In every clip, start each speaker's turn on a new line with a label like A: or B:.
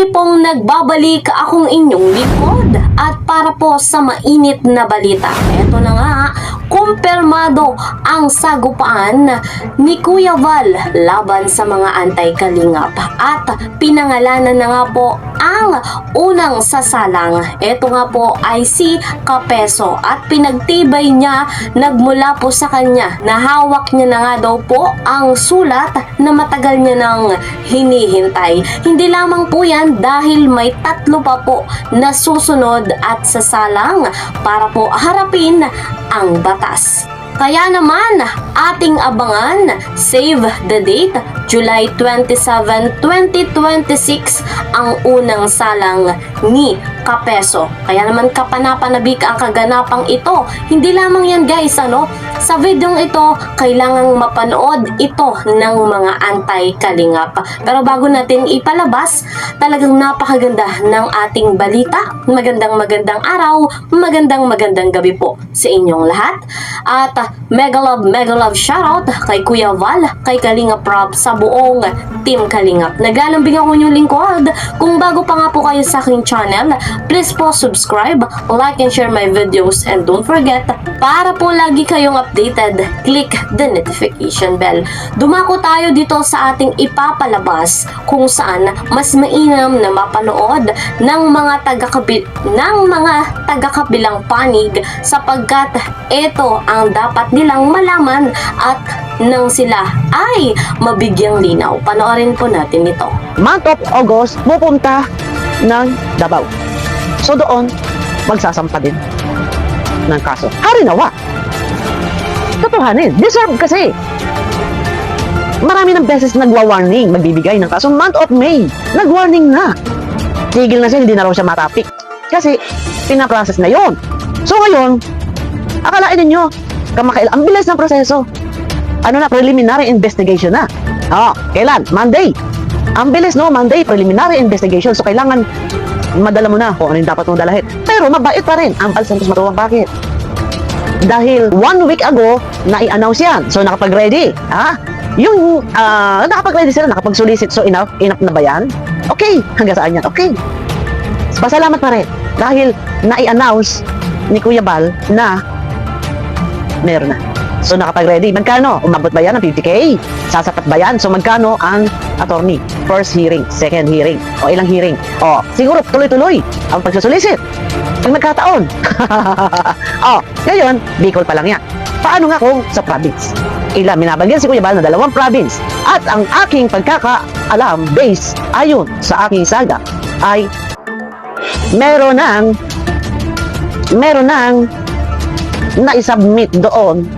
A: Muli pong nagbabalik akong inyong lingkod at para po sa mainit na balita. Eto na nga, kumpirmado ang sagupaan ni Kuya Val laban sa mga anti-kalingap at pinangalanan na nga po ang unang sasalang. Ito nga po ay si Kapeso at pinagtibay niya nagmula po sa kanya na hawak niya na nga daw po ang sulat na matagal niya nang hinihintay. Hindi lamang po yan dahil may 3 pa po na susunod at sasalang para po harapin ang batas. Kaya naman, ating abangan, save the date, July 27, 2026, ang unang salang ni Kapeso. Kaya naman kapanapanabik ang kaganapang ito. Hindi lamang yan guys, sa videong ito, kailangang mapanood ito ng mga anti-kalingap. Pero bago natin ipalabas, talagang napakaganda ng ating balita. Magandang araw, magandang gabi po sa inyong lahat. At mega love shoutout kay Kuya Val, kay Kalingap Rob, sa buong Team Kalingap. Naglalambing ako inyong lingkod. Kung bago pa nga po kayo sa aking channel, please po subscribe, like and share my videos, and don't forget, para po lagi kayong updated, click the notification bell. Dumako tayo dito sa ating ipapalabas kung saan mas mainam na mapanood ng mga taga-kabilang panig sapagkat ito ang dapat nilang malaman at nang sila ay mabigyang linaw. Panoorin po natin ito.
B: Month of August, pupunta ng Davao. So doon, magsasampa din ng kaso. Harinawa. Totohanin. Deserve kasi. Marami ng beses nagwa-warning, magbibigay ng kaso. Month of May, nag-warning na. Tigil na siya, hindi na raw siya matapik. Kasi, pinaprocess na yon. So ngayon, akalain ninyo, ang bilis ng proseso. Ano na, preliminary investigation na. Kailan? Monday. Ang bilis, no? Monday, preliminary investigation. So, kailangan madala mo na kung ano yung dapat mong dalahin. Pero, mabait pa rin ang Val Santos Matubang. Bakit? Dahil 1 week ago, na-i-announce yan. So, nakapag-ready. Yung, nakapag-ready sila, nakapag-solicit. So, enough na ba yan? Okay. Hanggang saan yan? Okay. Pasalamat pa rin. Dahil, na-i-announce ni Kuya Val na meron na. So, nakapag-ready. Magkano? Umabot ba yan ng 50K? Sasapat ba yan? So, magkano ang attorney? First hearing, second hearing, o ilang hearing? Siguro tuloy-tuloy ang pagsusulisit. Pag nagkataon. Ngayon, Bicol pa lang yan. Paano nga kung sa province? Minabanggit si Kuya Val na 2 province. At ang aking pagkakaalam, base, ayon sa aking saga, ay meron nang na-submit doon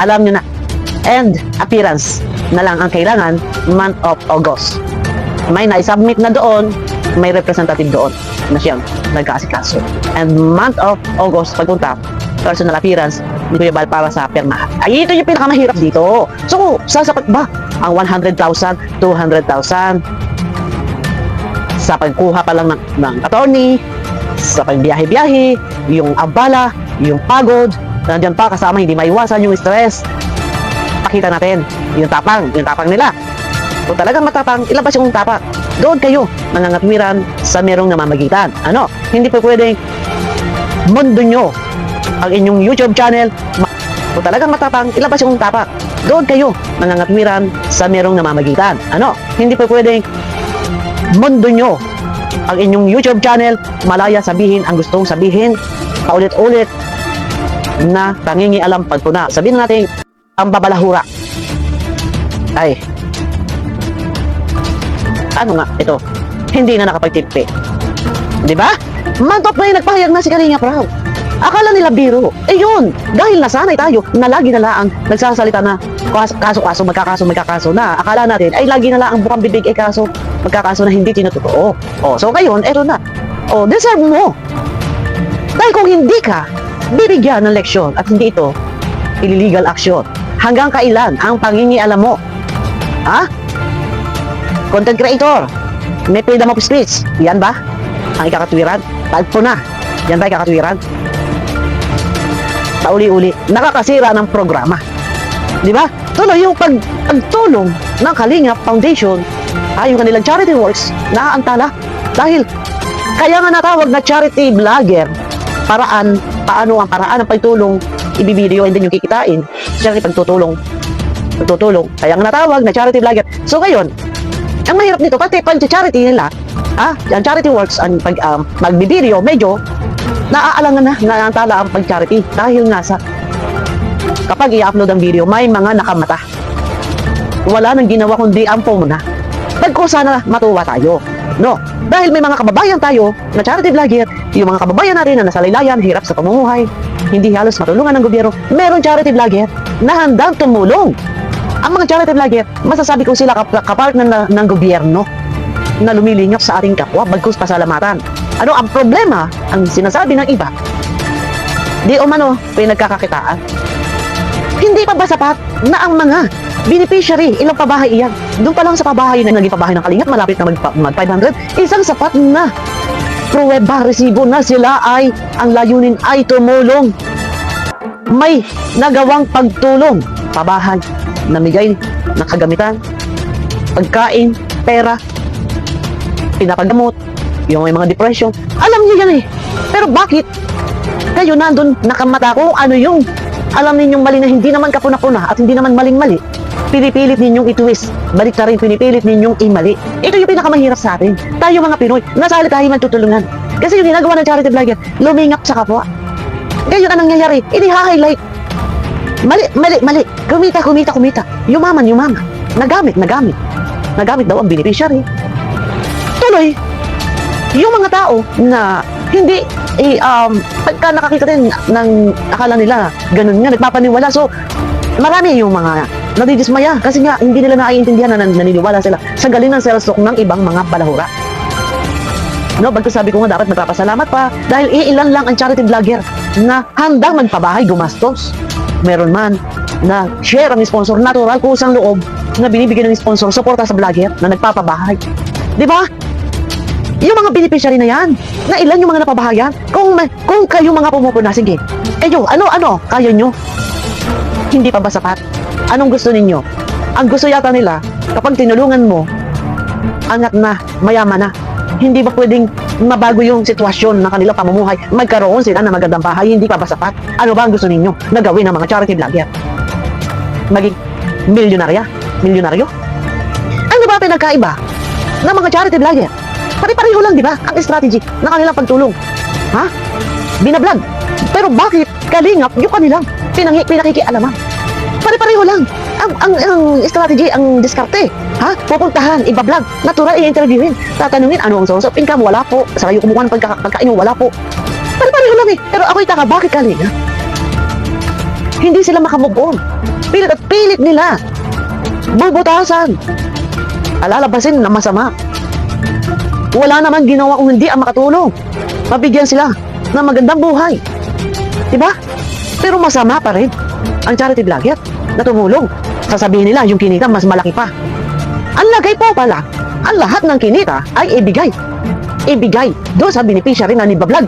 B: alam nyo na, and appearance na lang ang kailangan month of August. May na-submit na doon, may representative doon na siyang nagkaasikaso. And month of August, pagpunta, personal appearance ni Kuya Val para sa permahan. Ay, ito yung pinakamahirap dito. So, sasapat ba ang 100,000, 200,000 sa pagkuha pa lang ng attorney, sa pagbiyahe-biyahe, yung abala, yung pagod, nandiyan pa kasama, hindi maiwasan yung stress. Pakita natin yung tapang nila. Kung talagang matapang, ilabas yung tapang. Doon kayo mangangatwiran sa merong namamagitan. Hindi pa pwedeng mundo nyo ang inyong YouTube channel. Kung talagang matapang, ilabas yung tapang. Doon kayo mangangatwiran sa merong namamagitan. Hindi pa pwedeng mundo nyo ang inyong YouTube channel, malaya sabihin ang gustong sabihin, paulit-ulit na pangingialam pagpuna. Sabihin natin, ang babalahura. Ay, ano nga, ito, hindi na nakapagtipi. Diba? Month of May, nagpahayag na si Kalingap Rob. Akala nila biro. Yun, dahil nasanay tayo na lagi na lang nagsasalita na kaso, magkakaso na. Akala natin, ay lagi na lang ang bukang bibig, kaso, magkakaso na hindi tinutotoo. So ngayon, eto na. Deserve mo. Dahil kung hindi ka bibigyan ng leksyon at hindi ito illegal action, hanggang kailan ang pangingialam mo? Content creator, may freedom of speech. Yan ba ang ikakatwiran? Tagpo na. Yan ba ikakatwiran? Pauli-uli, nakakasira ng programa. Di ba? So Tuloy yung pagtulong ng Kalingap Foundation, yung kanilang charity works, naaantala. Dahil, kaya nga natawag na charity vlogger, paano ang paraan ng pagtulong, ibibideo and then yung kikitain, charity pagtutulong. Kaya nga natawag na charity vlogger. So ngayon, ang mahirap nito, pati pag-charity nila, ang charity works, ang magbibideo, medyo, naaalangan na, naantala ang pag-charity. Dahil nga sa kapag i-upload ang video, may mga nakamata. Wala nang ginawa kundi ang phone na. Pagko sana matuwa tayo. No? Dahil may mga kababayan tayo na charity vlogger, yung mga kababayan natin na nasa laylayan, hirap sa pamumuhay, hindi halos matulungan ng gobyerno, meron charity vlogger na handang tumulong. Ang mga charity vlogger, masasabi ko sila kapartner ng gobyerno na lumilingap sa ating kapwa, bagkus pasalamatan. Ano ang problema? Ang sinasabi ng iba, di umano pinagkakakitaan. Hindi pa ba sapat na ang mga beneficiary, ilang pabahay iyan? Doon pa lang sa pabahay na naging pabahay ng Kalingap, malapit na mag 500, isang sapat na pruweba, resibo na sila ay, ang layunin ay tumulong. May nagawang pagtulong, pabahay, namigay ng kagamitan, pagkain, pera, pinapagamot, yung may mga depression. Alam niyo yan eh. Pero bakit kayo nandun nakamata kung ano yung alam ninyong mali na hindi naman kapuna-puna at hindi naman maling-mali, pinipilit ninyong itwist, balik na rin pinipilit ninyong imali. Ito yung pinakamahirap sa atin. Tayo mga Pinoy, nasali tayo magtutulungan. Kasi yung ginagawa ng charity vlogger, lumingap sa kapwa. Ngayon, anong nangyayari? Ini-highlight. Mali. Kumita. Yumaman. Nagamit. Nagamit daw ang beneficiary. Tuloy, yung mga tao na hindi pagka nakakita din ng akala nila ganun nga, nagpapaniwala. So marami yung mga nadidismaya kasi nga hindi nila naiintindihan na naniniwala sila sa galing ng sales talk ng ibang mga balahura. No, bagkus sabi ko nga dapat magpapasalamat pa dahil iilan lang ang charity vlogger na handang magpabahay gumastos. Meron man na share ang sponsor, natural kusang loob na binibigyan ng sponsor suporta sa vlogger na nagpapabahay. Di ba? Yung mga beneficiary na yan, na ilan yung mga napabahayan? Kung kayo mga pumupuna, sige. Ano? Kaya nyo? Hindi pa ba sapat? Anong gusto ninyo? Ang gusto yata nila, kapag tinulungan mo, angat na, mayaman na. Hindi ba pwedeng mabago yung sitwasyon ng kanilang pamumuhay? Magkaroon sila ng magandang bahay, hindi pa ba sapat? Ano ba ang gusto ninyo na gawin ng mga charity vlogger? Maging milyonaryo? Ano ba pinagkaiba ng mga charity vlogger? Pare-pareho lang, di ba? Ang strategy ng kanilang pagtulong. Binablog. Pero bakit Kalingap yung kanilang pinakikialaman? Pare-pareho lang. Ang strategy, ang diskarte. Pupuntahan, ibablog. Natural, i-interviewin. Tatanungin, ano ang source of income? Wala po. Saka yung kumukuha ng pagkain mo, wala po. Pare-pareho lang eh. Pero ako'y taka, bakit Kalingap? Hindi sila makamove on. Pilit at pilit nila. Bubutasan. Alalabasin na masama. Wala naman ginawa kung hindi ang makatulong. Mabigyan sila ng magandang buhay. Diba? Pero masama pa rin ang charity vlogger na tumulong. Sasabihin nila yung kinita mas malaki pa. Ang lagay po pala, ang lahat ng kinita ay ibigay doon sa beneficiary na nibablog.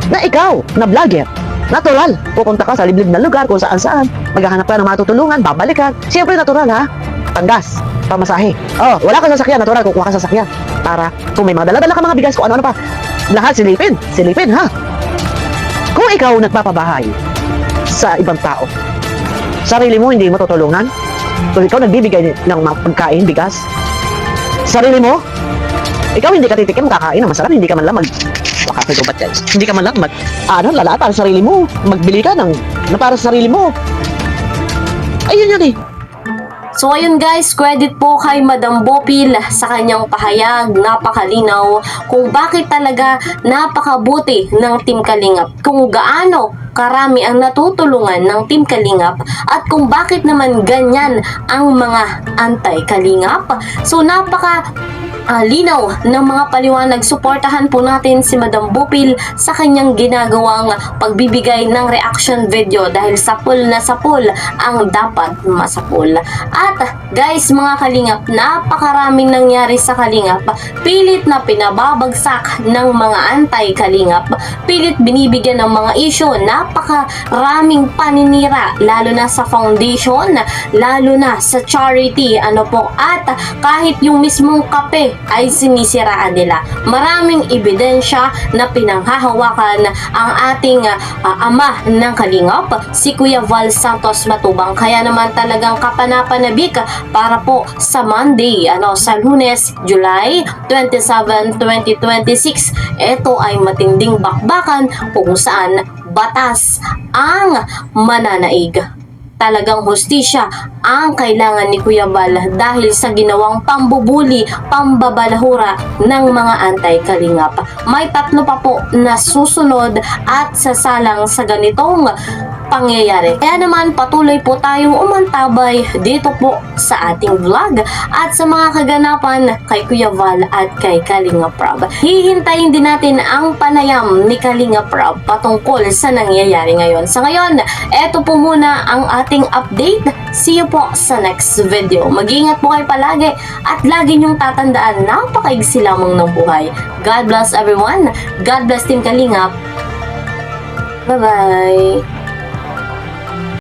B: Na ikaw, na vlogger, natural, pupunta ka sa liblib na lugar kung saan-saan, maghahanap ka ng matutulungan, babalikan. Siyempre natural panggas, pamasahe. Wala kang sasakyan, natural, kukuha ka sa sasakyan. Para kung may mga dala-dala ka mga bigas, kung ano-ano pa, lahat silipin, Kung ikaw nagpapabahay sa ibang tao, sarili mo hindi mo tutulungan. Kung ikaw nagbibigay ng mga pagkain, bigas, sarili mo, ikaw hindi ka titikim, kakain na masarap, hindi ka man lang hindi ka man lang lalata sa sarili mo, magbili ka na para sa sarili mo. Ayun yun eh.
A: So ayun guys, credit po kay Madam Bopil sa kanyang pahayag, napakalinaw kung bakit talaga napakabuti ng Team Kalingap, kung gaano karami ang natutulungan ng Team Kalingap at kung bakit naman ganyan ang mga anti-Kalingap. So linaw ng mga paliwanag. Suportahan po natin si Madam Bopil sa kanyang ginagawang pagbibigay ng reaction video dahil sapul na sapul ang dapat masapul. At guys, mga Kalingap, napakaraming nangyari sa Kalingap. Pilit na pinababagsak ng mga anti-Kalingap, pilit binibigyan ng mga isyo na napakaraming paninira, lalo na sa foundation, lalo na sa charity, at kahit yung mismong kape ay sinisiraan nila. Maraming ebidensya na pinanghahawakan ang ating ama ng Kalingap, si Kuya Val Santos Matubang. Kaya naman talagang kapanapanabik para po sa Monday, sa Lunes, July 27, 2026. Ito ay matinding bakbakan kung saan batas ang mananaig. Talagang hustisya ang kailangan ni Kuya Val dahil sa ginawang pambubuli, pambabalahura ng mga anti-Kalingap. May 3 pa po na susunod at sasalang sa ganitong pangyayari. Kaya naman patuloy po tayong umantabay dito po sa ating vlog at sa mga kaganapan kay Kuya Val at kay Kalingap Rab. Hihintayin din natin ang panayam ni Kalingap Rab patungkol sa nangyayari ngayon. Sa ngayon, eto po muna ang ating update. See you po sa next video. Mag-iingat po kayo palagi at lagi niyong tatandaan, napakaigsi lamang ng buhay. God bless everyone. God bless Team Kalingap. Bye-bye.